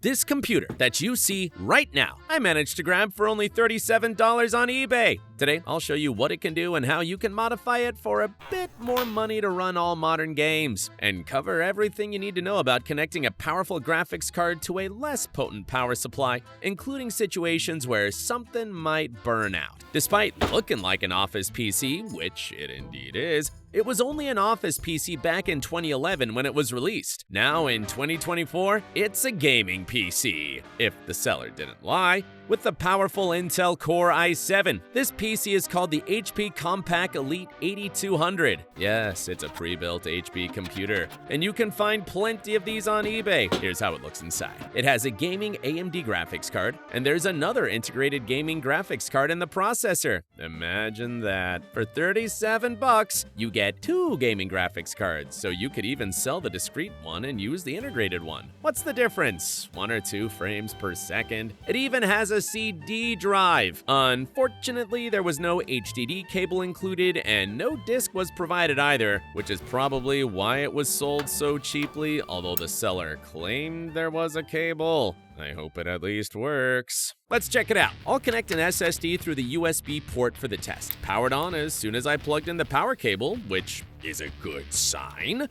This computer that you see right now, I managed to grab for only $37 on eBay. Today, I'll show you what it can do and how you can modify it for a bit more money to run all modern games, and cover everything you need to know about connecting a powerful graphics card to a less potent power supply, including situations where something might burn out. Despite looking like an office PC, which it indeed is, it was only an office PC back in 2011 when it was released. Now in 2024, it's a gaming PC, if the seller didn't lie. With the powerful Intel Core i7, this PC is called the HP Compaq Elite 8200. Yes, it's a pre-built HP computer, and you can find plenty of these on eBay. Here's how it looks inside. It has a gaming AMD graphics card, and there's another integrated gaming graphics card in the processor. Imagine that. For $37, you get 2 gaming graphics cards, so you could even sell the discrete one and use the integrated one. What's the difference? 1 or 2 frames per second? It even has a CD drive. Unfortunately, there was no HDD cable included, and no disc was provided either, which is probably why it was sold so cheaply, although the seller claimed there was a cable. I hope it at least works. Let's check it out. I'll connect an SSD through the USB port for the test. Powered on as soon as I plugged in the power cable, which is a good sign.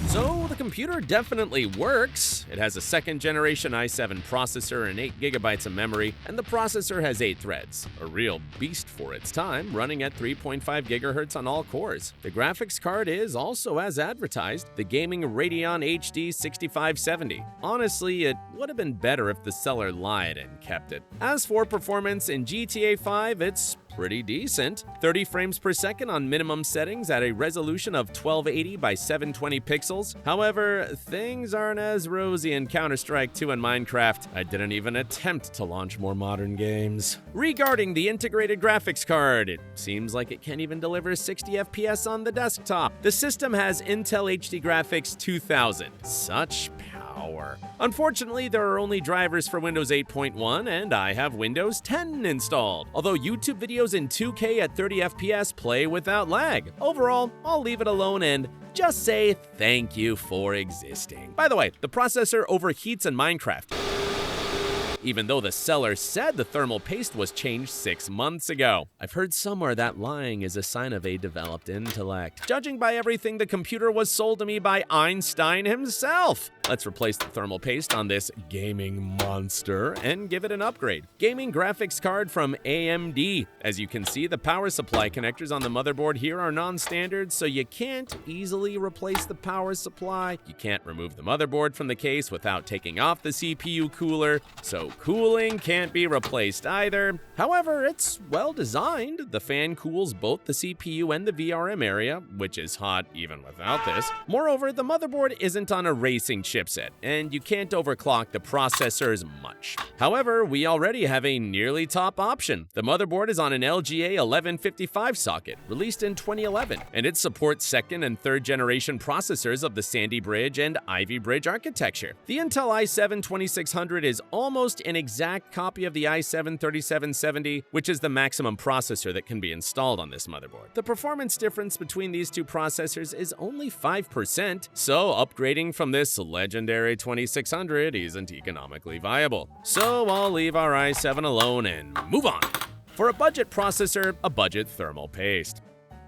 So the computer definitely works. It has a 2nd generation i7 processor and 8 GB of memory, and the processor has 8 threads. A real beast for its time, running at 3.5 GHz on all cores. The graphics card is also as advertised, the gaming Radeon HD 6570. Honestly, it would have been better if the seller lied and kept it. As for performance in GTA 5, it's pretty decent. 30 frames per second on minimum settings at a resolution of 1280 by 720 pixels. However, things aren't as rosy in Counter-Strike 2 and Minecraft. I didn't even attempt to launch more modern games. Regarding the integrated graphics card, it seems like it can't even deliver 60 FPS on the desktop. The system has Intel HD Graphics 2000. Such power. Unfortunately, there are only drivers for Windows 8.1, and I have Windows 10 installed, although YouTube videos in 2K at 30 FPS play without lag. Overall, I'll leave it alone and just say thank you for existing. By the way, the processor overheats in Minecraft, even though the seller said the thermal paste was changed 6 months ago. I've heard somewhere that lying is a sign of a developed intellect, judging by everything the computer was sold to me by Einstein himself. Let's replace the thermal paste on this gaming monster and give it an upgrade. Gaming graphics card from AMD. As you can see, the power supply connectors on the motherboard here are non-standard, so you can't easily replace the power supply. You can't remove the motherboard from the case without taking off the CPU cooler, so cooling can't be replaced either. However, it's well designed. The fan cools both the CPU and the VRM area, which is hot even without this. Moreover, the motherboard isn't on a racing chipset, and you can't overclock the processors much. However, we already have a nearly top option. The motherboard is on an LGA 1155 socket, released in 2011, and it supports 2nd and 3rd generation processors of the Sandy Bridge and Ivy Bridge architecture. The Intel i7 2600 is almost an exact copy of the i7 3770, which is the maximum processor that can be installed on this motherboard. The performance difference between these two processors is only 5%, so upgrading from this legendary 2600 isn't economically viable. So I'll leave our i7 alone and move on. For a budget processor, a budget thermal paste.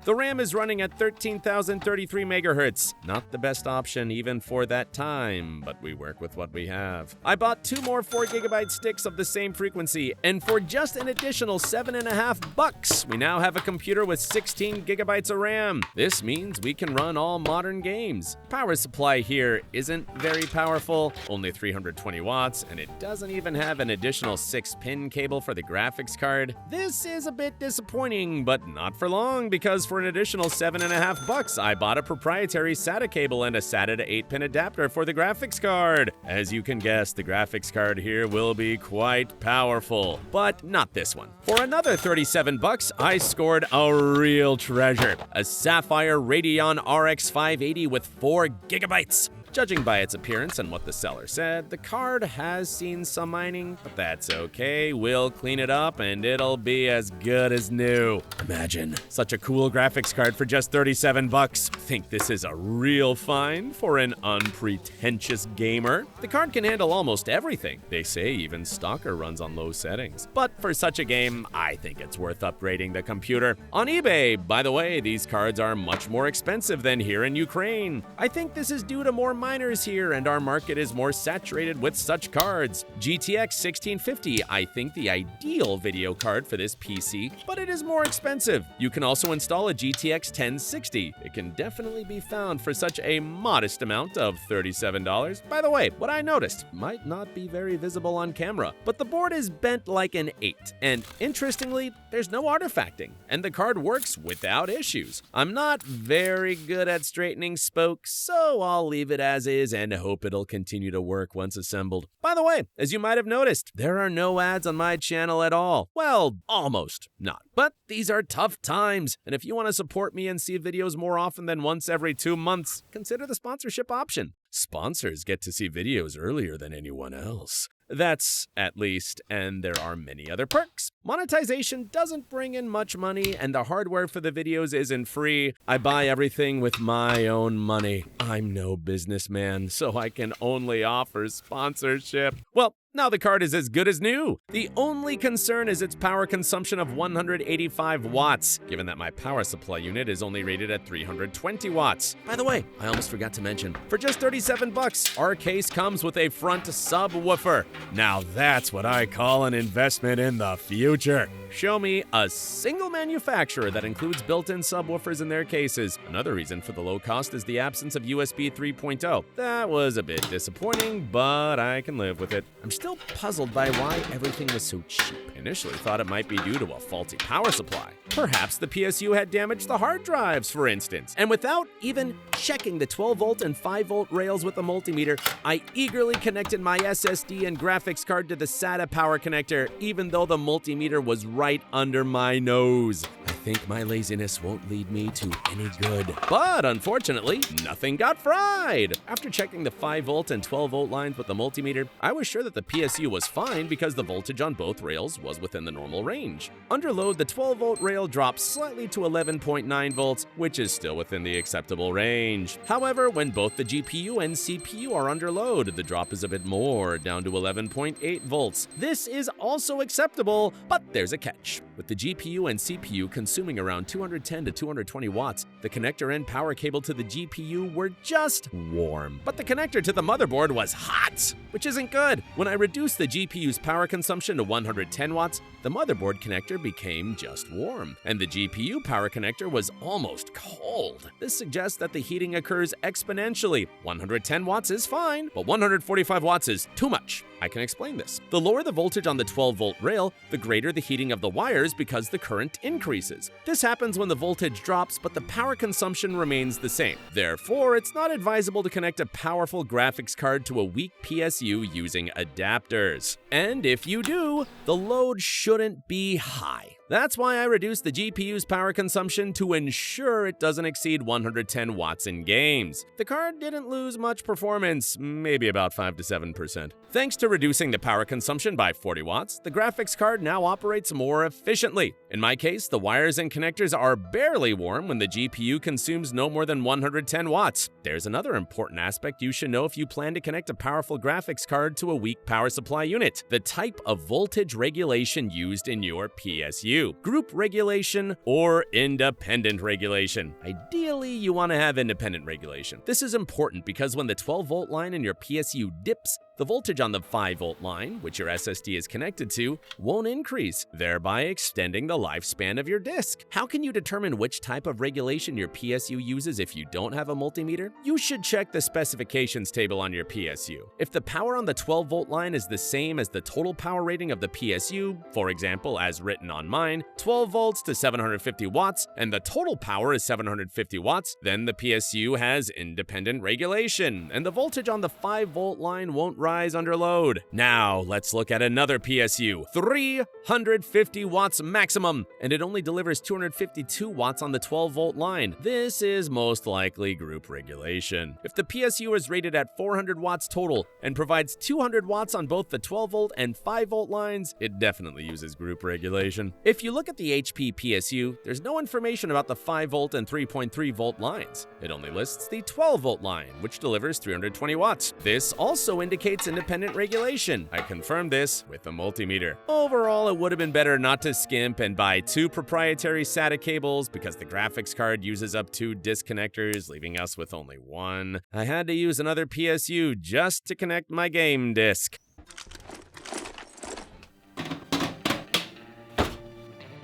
The RAM is running at 13,033 MHz. Not the best option even for that time, but we work with what we have. I bought 2 more 4GB sticks of the same frequency, and for just an additional $7.50, we now have a computer with 16GB of RAM. This means we can run all modern games. Power supply here isn't very powerful, only 320 watts, and it doesn't even have an additional 6-pin cable for the graphics card. This is a bit disappointing, but not for long, because for an additional $7.50, I bought a proprietary SATA cable and a SATA to 8-pin adapter for the graphics card. As you can guess, the graphics card here will be quite powerful, but not this one. For another $37, I scored a real treasure, a Sapphire Radeon RX 580 with 4 GB. Judging by its appearance and what the seller said, the card has seen some mining, but that's okay. We'll clean it up and it'll be as good as new. Imagine such a cool graphics card for just $37. Think this is a real find for an unpretentious gamer? The card can handle almost everything. They say even Stalker runs on low settings. But for such a game, I think it's worth upgrading the computer. On eBay, by the way, these cards are much more expensive than here in Ukraine. I think this is due to more miners here and our market is more saturated with such cards. GTX 1650, I think the ideal video card for this PC, but it is more expensive. You can also install a GTX 1060. It can definitely be found for such a modest amount of $37. By the way, what I noticed might not be very visible on camera, but the board is bent like an 8, and interestingly, there's no artifacting, and the card works without issues. I'm not very good at straightening spokes, so I'll leave it as is and hope it'll continue to work once assembled. By the way, as you might have noticed, there are no ads on my channel at all. Well, almost not. But these are tough times, and if you want to support me and see videos more often than once every 2 months, consider the sponsorship option. Sponsors get to see videos earlier than anyone else. That's at least, and there are many other perks. Monetization doesn't bring in much money, and the hardware for the videos isn't free. I buy everything with my own money. I'm no businessman, so I can only offer sponsorship. Well, now the card is as good as new. The only concern is its power consumption of 185 watts, given that my power supply unit is only rated at 320 watts. By the way, I almost forgot to mention, for just $37, our case comes with a front subwoofer. Now that's what I call an investment in the future. Show me a single manufacturer that includes built-in subwoofers in their cases. Another reason for the low cost is the absence of USB 3.0. That was a bit disappointing, but I can live with it. I'm still puzzled by why everything was so cheap. Initially thought it might be due to a faulty power supply. Perhaps the PSU had damaged the hard drives, for instance. And without even checking the 12-volt and 5-volt rails with the multimeter, I eagerly connected my SSD and graphics card to the SATA power connector, even though the multimeter was right under my nose. I think my laziness won't lead me to any good. But unfortunately, nothing got fried. After checking the 5-volt and 12-volt lines with the multimeter, I was sure that the PSU was fine because the voltage on both rails was within the normal range. Under load, the 12-volt rail dropped slightly to 11.9 volts, which is still within the acceptable range. However, when both the GPU and CPU are under load, the drop is a bit more, down to 11.8 volts. This is also acceptable, but there's a catch. With the GPU and CPU consuming around 210 to 220 watts, the connector and power cable to the GPU were just warm. But the connector to the motherboard was hot, which isn't good. When I reduced the GPU's power consumption to 110 watts, the motherboard connector became just warm, and the GPU power connector was almost cold. This suggests that the heating occurs exponentially. 110 watts is fine, but 145 watts is too much. I can explain this. The lower the voltage on the 12-volt rail, the greater the heating of the wires because the current increases. This happens when the voltage drops, but the power consumption remains the same. Therefore, it's not advisable to connect a powerful graphics card to a weak PSU using adapters. And if you do, the load shouldn't be high. That's why I reduced the GPU's power consumption to ensure it doesn't exceed 110 watts in games. The card didn't lose much performance, maybe about 5 to 7%. Thanks to reducing the power consumption by 40 watts, the graphics card now operates more efficiently. In my case, the wires and connectors are barely warm when the GPU consumes no more than 110 watts. There's another important aspect you should know if you plan to connect a powerful graphics card to a weak power supply unit: the type of voltage regulation used in your PSU. Group regulation or independent regulation. Ideally, you want to have independent regulation. This is important because when the 12-volt line in your PSU dips, the voltage on the 5-volt line, which your SSD is connected to, won't increase, thereby extending the lifespan of your disk. How can you determine which type of regulation your PSU uses if you don't have a multimeter? You should check the specifications table on your PSU. If the power on the 12-volt line is the same as the total power rating of the PSU, for example, as written on mine, 12 volts to 750 watts, and the total power is 750 watts, then the PSU has independent regulation, and the voltage on the 5-volt line won't rise under load. Now, let's look at another PSU. 350 watts maximum, and it only delivers 252 watts on the 12-volt line. This is most likely group regulation. If the PSU is rated at 400 watts total and provides 200 watts on both the 12-volt and 5-volt lines, it definitely uses group regulation. If you look at the HP PSU, there's no information about the 5-volt and 3.3-volt lines. It only lists the 12-volt line, which delivers 320 watts. This also indicates independent regulation. I confirmed this with a multimeter. Overall, it would have been better not to skimp and buy 2 proprietary SATA cables because the graphics card uses up 2 disconnectors, leaving us with only 1. I had to use another PSU just to connect my game disc.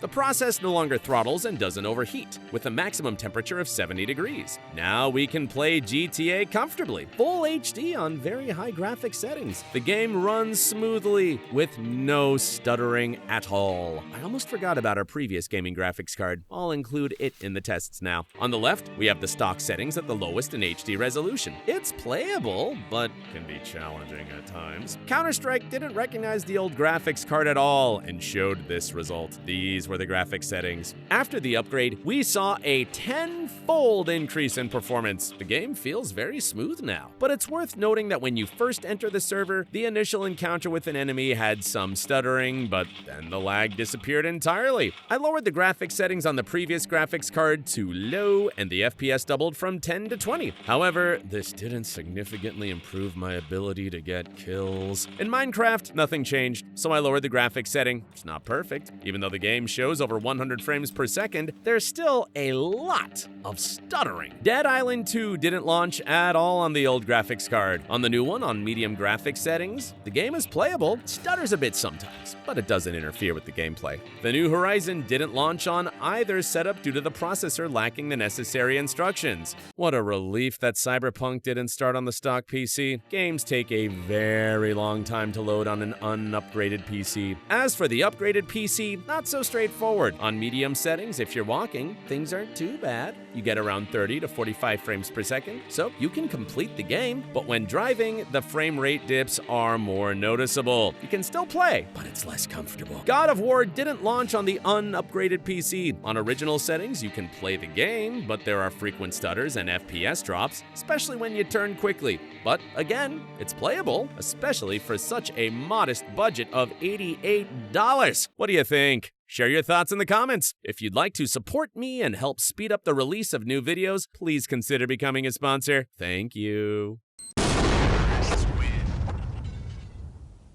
The process no longer throttles and doesn't overheat, with a maximum temperature of 70 degrees. Now we can play GTA comfortably, full HD on very high graphics settings. The game runs smoothly, with no stuttering at all. I almost forgot about our previous gaming graphics card. I'll include it in the tests now. On the left, we have the stock settings at the lowest in HD resolution. It's playable, but can be challenging at times. Counter-Strike didn't recognize the old graphics card at all and showed this result. These were the graphics settings. After the upgrade, we saw a 10-fold increase in performance. The game feels very smooth now. But it's worth noting that when you first enter the server, the initial encounter with an enemy had some stuttering, but then the lag disappeared entirely. I lowered the graphics settings on the previous graphics card to low, and the FPS doubled from 10 to 20. However, this didn't significantly improve my ability to get kills. In Minecraft, nothing changed, so I lowered the graphics setting. It's not perfect. Even though the game shows over 100 frames per second, there's still a lot of stuttering. Dead Island 2 didn't launch at all on the old graphics card. On the new one, on medium graphics settings, the game is playable, stutters a bit sometimes, but it doesn't interfere with the gameplay. The New Horizon didn't launch on either setup due to the processor lacking the necessary instructions. What a relief that Cyberpunk didn't start on the stock PC. Games take a very long time to load on an unupgraded PC. As for the upgraded PC, not so straightforward. On medium settings, if you're walking, things aren't too bad. You get around 30 to 45 frames per second, so you can complete the game. But when driving, the frame rate dips are more noticeable. You can still play, but it's less comfortable. God of War didn't launch on the unupgraded PC. On original settings, you can play the game, but there are frequent stutters and FPS drops, especially when you turn quickly. But again, it's playable, especially for such a modest budget of $88. What do you think? Share your thoughts in the comments. If you'd like to support me and help speed up the release of new videos, please consider becoming a sponsor. Thank you.